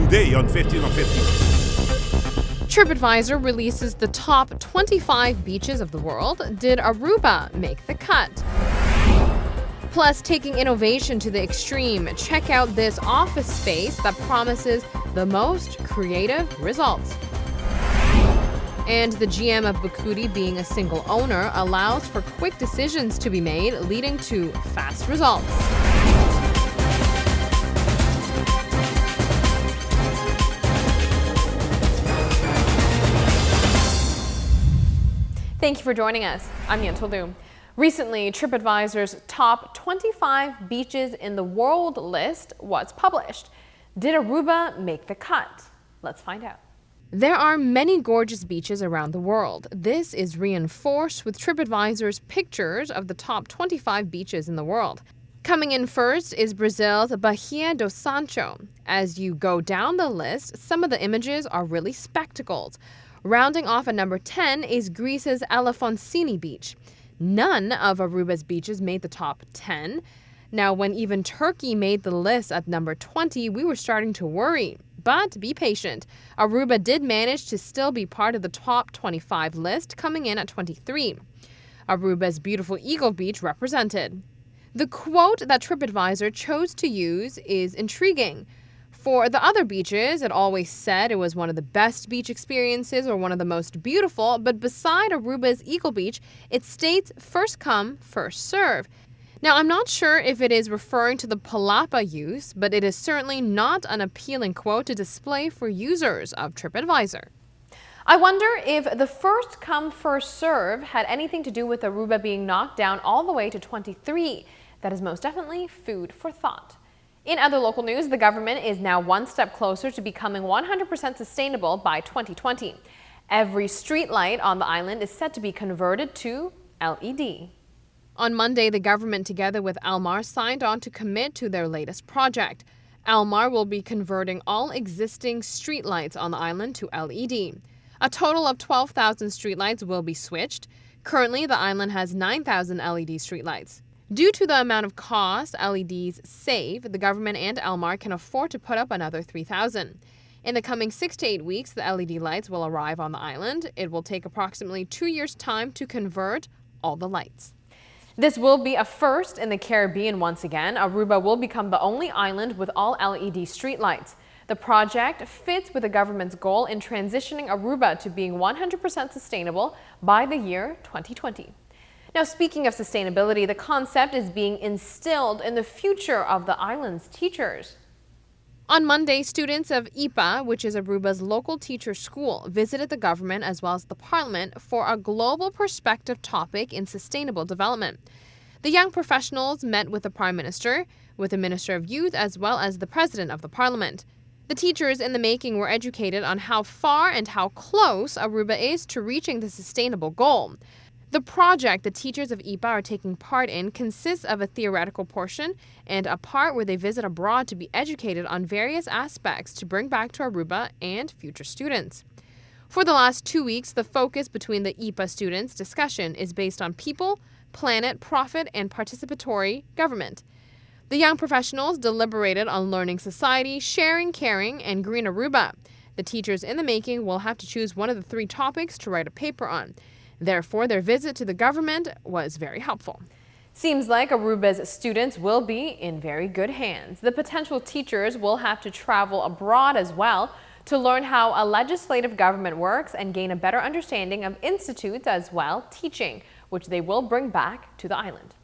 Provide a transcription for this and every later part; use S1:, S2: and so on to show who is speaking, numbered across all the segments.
S1: today on 15 on 15.
S2: TripAdvisor releases the top 25 beaches of the world. Did Aruba make the cut? Plus, taking innovation to the extreme, check out this office space that promises the most creative results. And the GM of Bukudi, being a single owner, allows for quick decisions to be made, leading to fast results. Thank you for joining us. I'm Yentl Lieuw. Recently, TripAdvisor's top 25 beaches in the world list was published. Did Aruba make the cut? Let's find out. There are many gorgeous beaches around the world. This is reinforced with TripAdvisor's pictures of the top 25 beaches in the world. Coming in first is Brazil's Bahia do Sancho. As you go down the list, some of the images are really spectacled. Rounding off at number 10 is Greece's Elefantini Beach. None of Aruba's beaches made the top 10. Now, when even Turkey made the list at number 20, we were starting to worry. But be patient. Aruba did manage to still be part of the top 25 list, coming in at 23. Aruba's beautiful Eagle Beach represented. The quote that TripAdvisor chose to use is intriguing. For the other beaches, it always said it was one of the best beach experiences or one of the most beautiful, but beside Aruba's Eagle Beach, it states first come, first serve. Now, I'm not sure if it is referring to the palapa use, but it is certainly not an appealing quote to display for users of TripAdvisor. I wonder if the first come, first serve had anything to do with Aruba being knocked down all the way to 23. That is most definitely food for thought. In other local news, the government is now one step closer to becoming 100% sustainable by 2020. Every street light on the island is set to be converted to LED. On Monday, the government, together with Almar, signed on to commit to their latest project. Almar will be converting all existing streetlights on the island to LED. A total of 12,000 streetlights will be switched. Currently, the island has 9,000 LED streetlights. Due to the amount of cost LEDs save, the government and Almar can afford to put up another 3,000. In the coming 6 to 8 weeks, the LED lights will arrive on the island. It will take approximately 2 years' time to convert all the lights. This will be a first in the Caribbean once again. Aruba will become the only island with all LED streetlights. The project fits with the government's goal in transitioning Aruba to being 100% sustainable by the year 2020. Now, speaking of sustainability, the concept is being instilled in the future of the island's teachers. On Monday, students of IPA, which is Aruba's local teacher school, visited the government as well as the parliament for a global perspective topic in sustainable development. The young professionals met with the Prime Minister, with the Minister of Youth, as well as the President of the Parliament. The teachers in the making were educated on how far and how close Aruba is to reaching the sustainable goal. The project the teachers of IPA are taking part in consists of a theoretical portion and a part where they visit abroad to be educated on various aspects to bring back to Aruba and future students. For the last 2 weeks, the focus between the IPA students' discussion is based on people, planet, profit, and participatory government. The young professionals deliberated on learning society, sharing, caring, and green Aruba. The teachers in the making will have to choose one of the 3 topics to write a paper on. Therefore, their visit to the government was very helpful. Seems like Aruba's students will be in very good hands. The potential teachers will have to travel abroad as well to learn how a legislative government works and gain a better understanding of institutes as well teaching, which they will bring back to the island.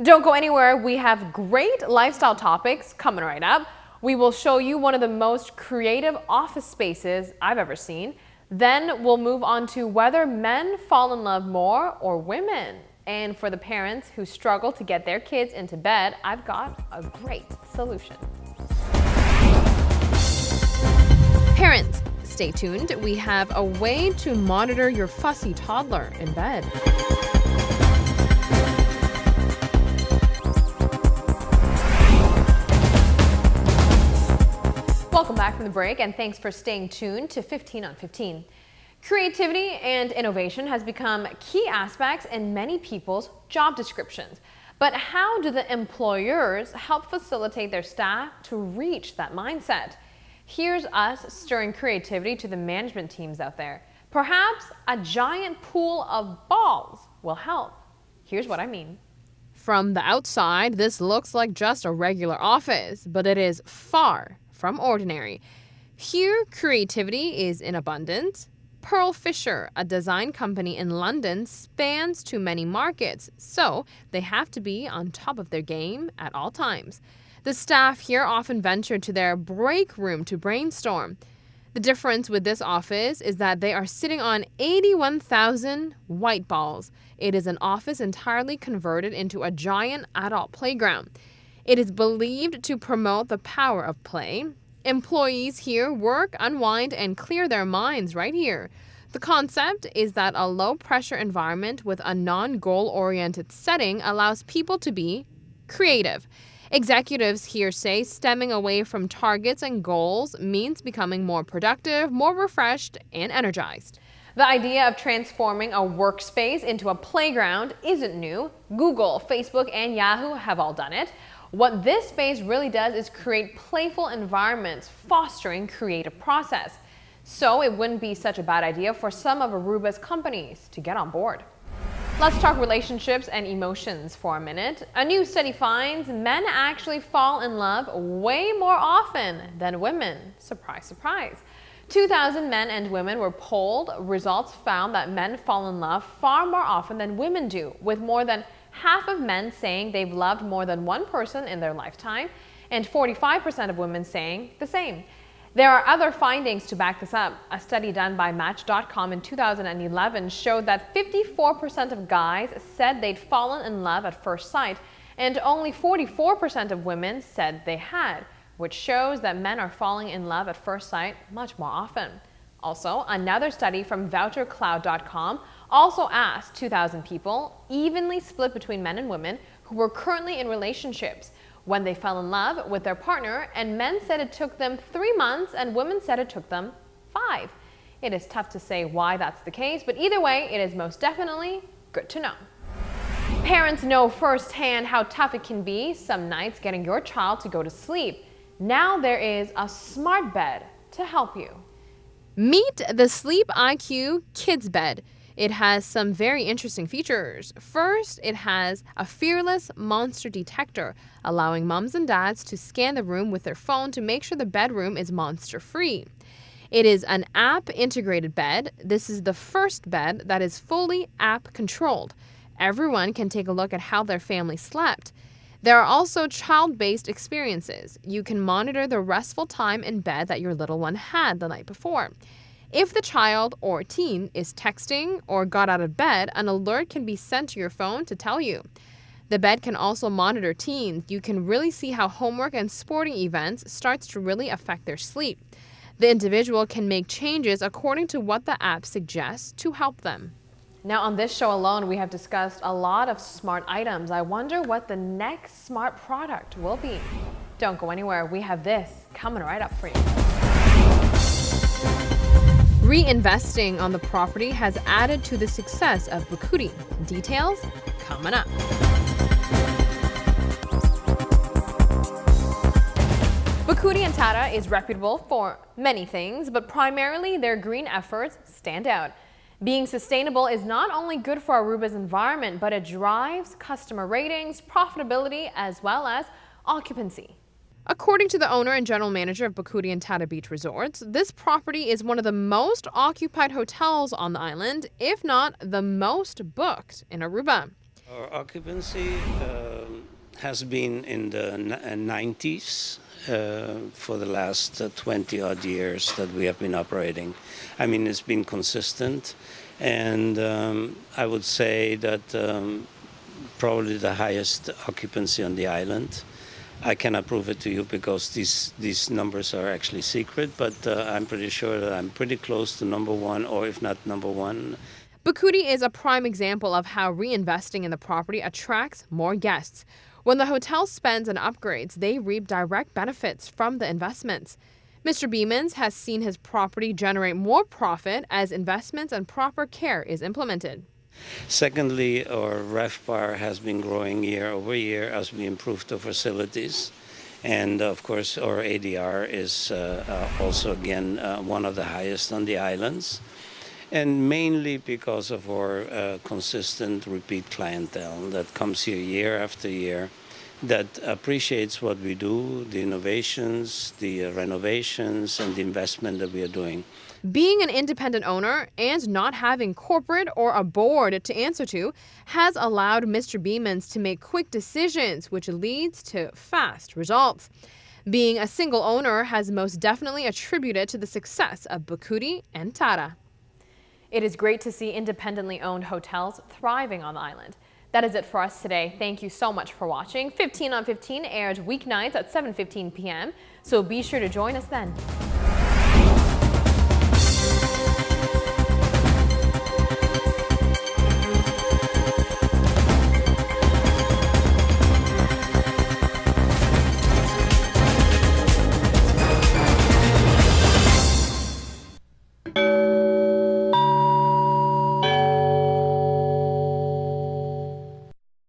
S2: Don't go anywhere. We have great lifestyle topics coming right up. We will show you one of the most creative office spaces I've ever seen. Then we'll move on to whether men fall in love more or women. And for the parents who struggle to get their kids into bed, I've got a great solution. Parents, stay tuned. We have a way to monitor your fussy toddler in bed. Welcome back from the break, and thanks for staying tuned to 15 on 15. Creativity and innovation has become key aspects in many people's job descriptions. But how do the employers help facilitate their staff to reach that mindset? Here's us stirring creativity to the management teams out there. Perhaps a giant pool of balls will help. Here's what I mean. From the outside, this looks like just a regular office, but it is far from ordinary. Here, creativity is in abundance. Pearl Fisher, a design company in London, spans too many markets, so they have to be on top of their game at all times. The staff here often venture to their break room to brainstorm. The difference with this office is that they are sitting on 81,000 white balls. It is an office entirely converted into a giant adult playground. It is believed to promote the power of play. Employees here work, unwind, and clear their minds right here. The concept is that a low-pressure environment with a non-goal-oriented setting allows people to be creative. Executives here say stemming away from targets and goals means becoming more productive, more refreshed, and energized. The idea of transforming a workspace into a playground isn't new. Google, Facebook, and Yahoo have all done it. What this space really does is create playful environments, fostering creative process. So it wouldn't be such a bad idea for some of Aruba's companies to get on board. Let's talk relationships and emotions for a minute. A new study finds men actually fall in love way more often than women. Surprise, surprise. 2,000 men and women were polled. Results found that men fall in love far more often than women do, with more than half of men saying they've loved more than one person in their lifetime, and 45% of women saying the same. There are other findings to back this up. A study done by Match.com in 2011 showed that 54% of guys said they'd fallen in love at first sight, and only 44% of women said they had, which shows that men are falling in love at first sight much more often. Also, another study from VoucherCloud.com also asked 2,000 people, evenly split between men and women, who were currently in relationships, when they fell in love with their partner, and men said it took them 3 months and women said it took them 5. It is tough to say why that's the case, but either way, it is most definitely good to know. Parents know firsthand how tough it can be some nights getting your child to go to sleep. Now there is a smart bed to help you. Meet the Sleep IQ Kids Bed. It has some very interesting features. First, it has a fearless monster detector, allowing moms and dads to scan the room with their phone to make sure the bedroom is monster-free. It is an app-integrated bed. This is the first bed that is fully app-controlled. Everyone can take a look at how their family slept. There are also child-based experiences. You can monitor the restful time in bed that your little one had the night before. If the child or teen is texting or got out of bed, an alert can be sent to your phone to tell you. The bed can also monitor teens. You can really see how homework and sporting events starts to really affect their sleep. The individual can make changes according to what the app suggests to help them. Now on this show alone, we have discussed a lot of smart items. I wonder what the next smart product will be. Don't go anywhere. We have this coming right up for you. Reinvesting on the property has added to the success of Bukudi. Details coming up. Bukudi and Tata is reputable for many things, but primarily their green efforts stand out. Being sustainable is not only good for Aruba's environment, but it drives customer ratings, profitability, as well as occupancy. According to the owner and general manager of Bukudi and Tata Beach Resorts, this property is one of the most occupied hotels on the island, if not the most booked in Aruba.
S1: Our occupancy has been in the 90s for the last 20-odd years that we have been operating. I mean, it's been consistent, and I would say that probably the highest occupancy on the island. I cannot prove it to you because these numbers are actually secret, but I'm pretty sure that I'm pretty close to number one, or if not number one.
S2: Bukudi is a prime example of how reinvesting in the property attracts more guests. When the hotel spends on upgrades, they reap direct benefits from the investments. Mr. Beemans has seen his property generate more profit as investments and proper care is implemented.
S1: Secondly, our RevPAR has been growing year over year as we improve the facilities. And of course, our ADR is also, again, one of the highest on the islands. And mainly because of our consistent repeat clientele that comes here year after year, that appreciates what we do, the innovations, the renovations, and the investment that we are doing.
S2: Being an independent owner and not having corporate or a board to answer to has allowed Mr. Beamans to make quick decisions, which leads to fast results. Being a single owner has most definitely attributed to the success of Bukuri and Tara. It is great to see independently owned hotels thriving on the island. That is it for us today. Thank you so much for watching. 15 on 15 airs weeknights at 7:15 p.m. So be sure to join us then.